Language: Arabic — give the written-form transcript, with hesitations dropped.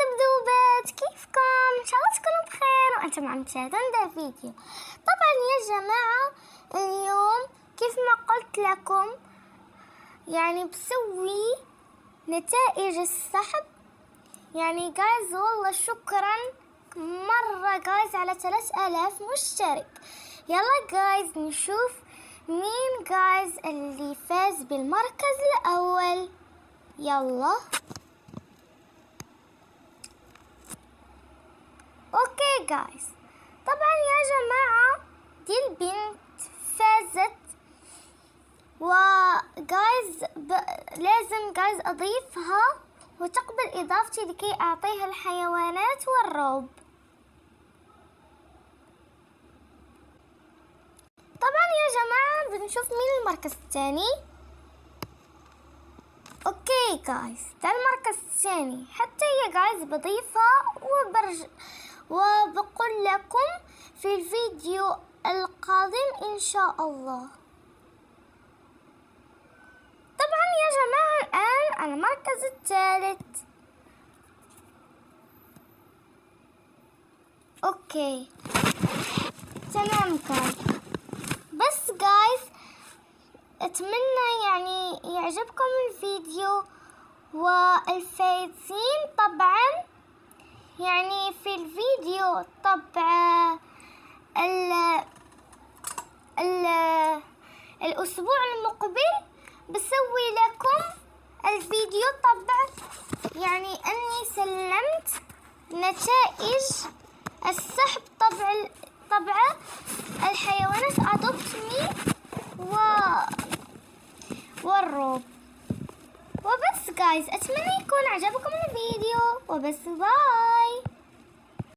دبدوبات، كيفكم؟ ان شاء الله تكونوا بخير وانتم عم تشاهدون ده الفيديو. طبعا يا جماعة اليوم كيف ما قلت لكم يعني بسوي نتائج السحب. يعني جايز والله شكرا مرة جايز على 3000 مشترك. يلا جايز نشوف مين جايز اللي فاز بالمركز الأول. يلا اوكي جايز، طبعا يا جماعة دي البنت فازت، وجايز لازم جايز اضيفها وتقبل اضافتي لكي اعطيها الحيوانات والروب. طبعا يا جماعة بنشوف مين المركز الثاني. اوكي جايز ده المركز الثاني، حتى هي جايز بضيفها وبقول لكم في الفيديو القادم ان شاء الله. طبعا يا جماعة الان المركز الثالث. اوكي تمام جايز، بس جايز اتمنى يعني يعجبكم الفيديو، والفايزين طبعا يعني في الفيديو طبعا الاسبوع المقبل بسوي لكم الفيديو طبعا يعني اني سلمت نتائج السحب طبعا الحيوانات ادوبت مي والروب. وبس جايز اتمنى يكون عجبكم الفيديو، وبس باي.